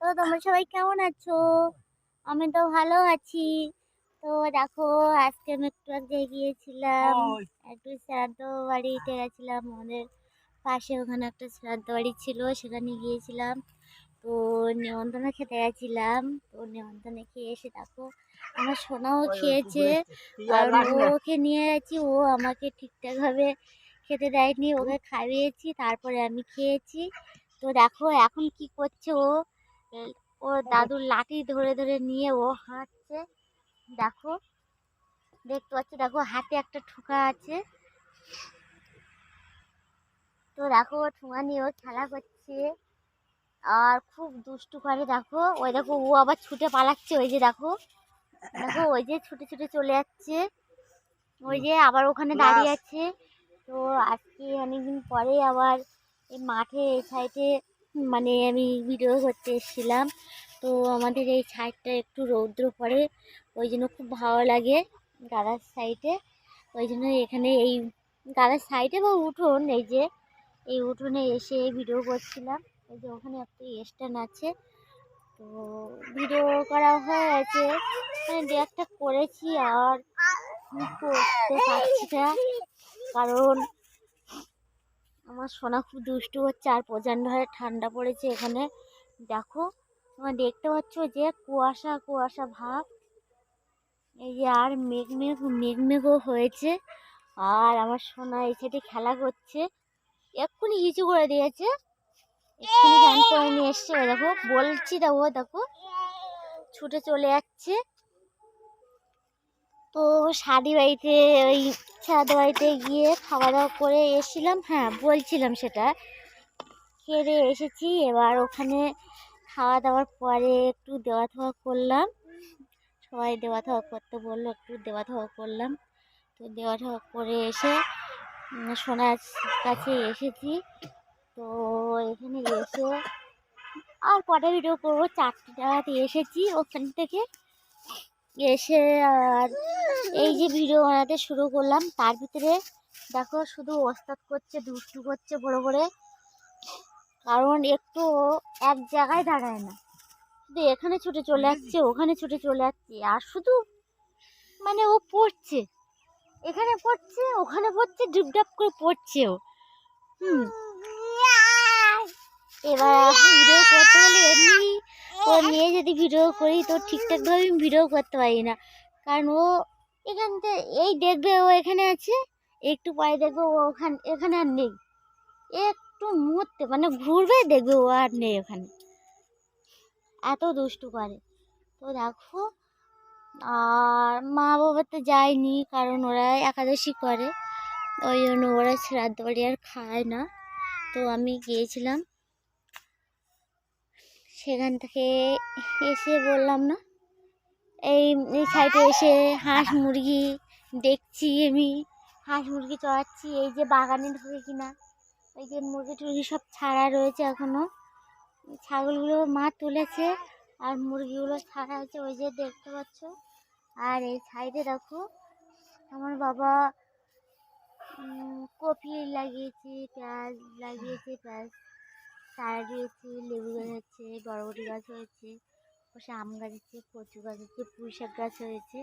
তো তোমরা সবাই কেমন আছো? আমি তো ভালো আছি। তো দেখো, আজকে আমি একটু আগে গিয়েছিলাম, একটু শ্রাদ্ধ বাড়িতে গেছিলাম। আমাদের পাশে ওখানে একটা শ্রাদ্ধ বাড়ি ছিল, সেখানে গিয়েছিলাম। তো নেমন্তন্ন খেতে গেছিলাম। তো নেমন্তন্ন খেয়ে এসে দেখো, আমার সোনাও খেয়েছে। কারণ ওকে নিয়ে গেছি, ও আমাকে ঠিকঠাকভাবে খেতে দেয়নি, ওকে খাইয়েছি, তারপরে আমি খেয়েছি। তো দেখো এখন কি করছে ও, ও দাদুর লাঠি ধরে ধরে নিয়ে ও হাঁটছে। দেখো, দেখতে পাচ্ছি, দেখো হাতে একটা ঠোকা আছে। তো দেখো ঠোঙা নিয়ে ও খেলা করছে আর খুব দুষ্টু করে। দেখো ওই দেখো, ও আবার ছুটে পালাচ্ছে। ওই যে দেখো, দেখো ওই যে ছুটে ছুটে চলে যাচ্ছে, ওই যে আবার ওখানে দাঁড়িয়ে আছে। তো আজকে অনেকদিন পরে আবার এই মাঠে এই সাইডে মানে আমি ভিডিও করতে এসেছিলাম। তো আমাদের এই সাইডটা একটু রৌদ্র পড়ে, ওই জন্য খুব ভালো লাগে গাড়ার সাইডে। ওই জন্য এখানে এই গাড়ার সাইডে বা উঠোন, এই যে এই উঠোনে এসে ভিডিও করছিলাম। এই যে ওখানে একটা স্ট্যান্ড আছে, তো ভিডিও করা হয়ে গেছে, মানে দু একটা করেছি। আর করতে পারছি না, কারণ আমার সোনা খুব দুষ্টু হচ্ছে আর প্রচণ্ড হারে ঠান্ডা পড়েছে এখানে। দেখো তোমরা দেখতে পাচ্ছ যে কুয়াশা কুয়াশা ভাব, এই যে আর মেঘ মেঘ মেঘ মেঘও হয়েছে। আর আমার সোনা এই সাইডে খেলা করছে, এক্ষুনি হিচু করে দিয়েছে, এক্ষুনি ফ্যান করে নিয়ে এসছে। ওই দেখো বলছি, দেখো দেখো ছুটে চলে যাচ্ছে। তো শাদি বাড়িতে, ওই শ্রাদ্ধ বাড়িতে গিয়ে খাওয়া দাওয়া করে এসেছিলাম। হ্যাঁ বলছিলাম, সেটা খেয়ে এসেছি। এবার ওখানে খাওয়া দাওয়ার পরে একটু দেওয়া থাওয়া করলাম, সবাই দেওয়া থাওয়া করতে বললো, একটু দেওয়া থাওয়া করলাম। তো দেওয়া থাওয়া করে এসে সোনার কাছে এসেছি। তো এখানে এসে আর কটা ভিডিও করবো, 4টাতে এসেছি ওখান থেকে এসে। আর এই যে ভিডিও বানাতে শুরু করলাম, তার ভিতরে দেখো শুধু ওস্তাদ করছে, দুষ্টু করছে বড় করে। কারণ একটু এক জায়গায় দাঁড়ায় না, শুধু এখানে ছুটে চলে যাচ্ছে, ওখানে ছুটে চলে যাচ্ছে। আর শুধু মানে ও পড়ছে, এখানে পড়ছে, ওখানে পড়ছে, ডুবডাব করে পড়ছে ও। এবার ভিডিও করতে গেলে এমনি ও নিয়ে যদি ভিডিও করি তো ঠিকঠাকভাবে আমি ভিডিও করতে পারি না। কারণ ও এখান থেকে এই দেখবে ও এখানে আছে, একটু পরে দেখবে ও এখানে আর নেই, একটু মুহূর্তে মানে ঘুরবে দেখবে ও আর নেই ওখানে, এত দুষ্টু করে। তো দেখো, আর মা বাবা তো যায়নি, কারণ ওরা একাদশী করে, ওই জন্য ওরা শ্রাদ্ধ বাড়ি আর খায় না। তো আমি গিয়েছিলাম, সেখান থেকে এসে বললাম না, এই সাইডে এসে হাঁস মুরগি দেখছি, আমি হাঁস মুরগি চড়াচ্ছি। এই যে বাগানে ঢুকে কিনা, ওই যে মুরগি টুরগি সব ছাড়া রয়েছে এখনো, ছাগলগুলো মা তুলেছে আর মুরগিগুলো ছাড়া আছে, ওই যে দেখতে পাচ্ছ। আর এই সাইডে দেখো আমার বাবা কপি লাগিয়েছে, পেঁয়াজ লাগিয়েছে, পেঁয়াজ চারা দিয়েছে, লেবু গাছ হচ্ছে, বরবটি গাছ হয়েছে, পাশে আম গাছ আছে, কচু গাছ আছে, পুঁই শাক গাছ হয়েছে।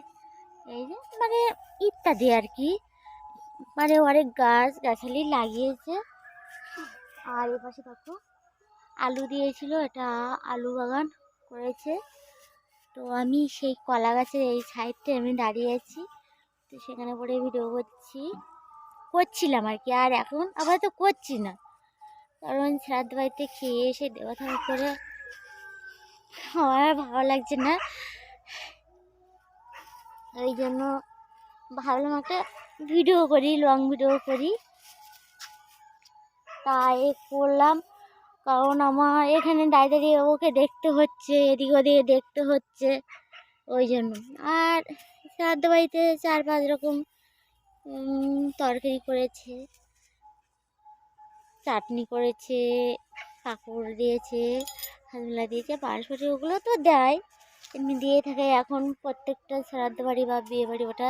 এই যে মানে ইত্যাদি আর কি, মানে অনেক গাছ গাছালি লাগিয়েছে। আর এ পাশে দেখো আলু দিয়েছিল, এটা আলু বাগান করেছে। তো আমি সেই কলা গাছের এই সাইডটায় আমি দাঁড়িয়ে আছি, তো সেখানে পরে ভিডিও করছিলাম আর কি। আর এখন আবার তো করছি না, কারণ শ্রাদ্ধ বাড়িতে খেয়ে এসে দেওয়া থাওয়া করে আমার আর ভালো লাগছে না, ওই জন্য ভাবলাম একটা ভিডিও করি, লং ভিডিও করি, তাই করলাম। কারণ আমার এখানে দাঁড়িয়ে দাঁড়িয়ে ওকে দেখতে হচ্ছে, এদিক ওদিকে দেখতে হচ্ছে, ওই জন্য। আর শ্রাদ্ধ বাড়িতে 4-5 রকম তরকারি করেছে, চাটনি করেছে, পাঁপড় দিয়েছে, হাজমোলা দিয়েছে, পাঁশকুড়ি, ওগুলো তো দেয়, এমনি দিয়ে থাকে এখন প্রত্যেকটা শ্রাদ্ধ বাড়ি বা বিয়ে বাড়ি, ওটা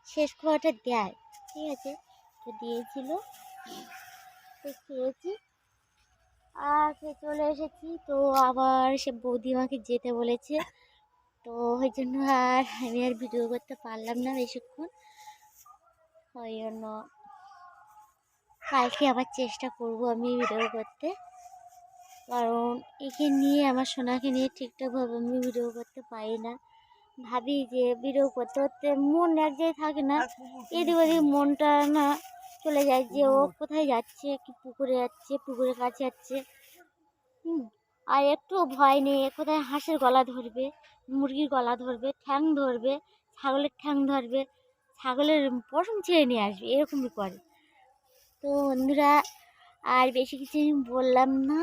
শেষ খাওয়াটা দেয়, ঠিক আছে। তো দিয়েছিল, তো খেয়েছি। আর চলে এসেছি। তো আবার সে বৌদিমাকে যেতে বলেছে, তো ওই জন্য আর আমি আর ভিডিও করতে পারলাম না বেশিক্ষণ। ওই জন্য কালকে আবার চেষ্টা করব আমি ভিডিও করতে, কারণ একে নিয়ে আমার সোনাকে নিয়ে ঠিকঠাকভাবে আমি ভিডিও করতে পারি না। ভাবি যে ভিডিও করতে করতে মন এক জায়গায় থাকে না, এদিক ওদিক মনটা না চলে যায় যে ও কোথায় যাচ্ছে, কি পুকুরে যাচ্ছে, পুকুরের কাছে যাচ্ছে। আর একটু ভয় নেই, কোথায় হাঁসের গলা ধরবে, মুরগির গলা ধরবে, ঠ্যাং ধরবে, ছাগলের ঠ্যাং ধরবে, ছাগলের পশম ছেড়ে নিয়ে আসবে, এরকমই করে। তো বন্ধুরা আর বেশি কিছু আমি বললাম না।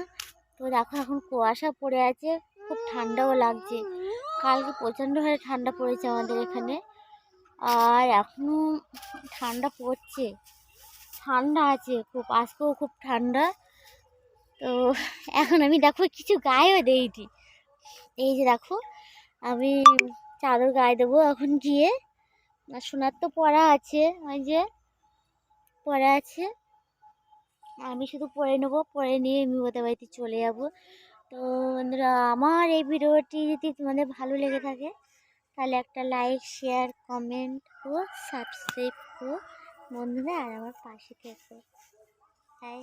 তো দেখো এখন কুয়াশা পড়ে আছে, খুব ঠান্ডাও লাগছে। কালকে প্রচণ্ড হারে ঠান্ডা পড়েছে আমাদের এখানে, আর এখনও ঠান্ডা পড়ছে, ঠান্ডা আছে খুব, আজকেও খুব ঠান্ডা। তো এখন আমি দেখো কিছু গায়েও দেইনি, এই যে দেখো আমি চাদর গায়ে দেবো এখন গিয়ে। আর সোনার তো পরা আছে, ওই যে পরা আছে, আমি শুধু পরে নেবো, পরে নিয়ে আমি ওদের বাড়িতে চলে যাব। তো বন্ধুরা আমার এই ভিডিওটি যদি তোমাদের ভালো লেগে থাকে তাহলে একটা লাইক, শেয়ার, কমেন্ট ও সাবস্ক্রাইব করো বন্ধুরা, আর আমার পাশে থেকো। তাই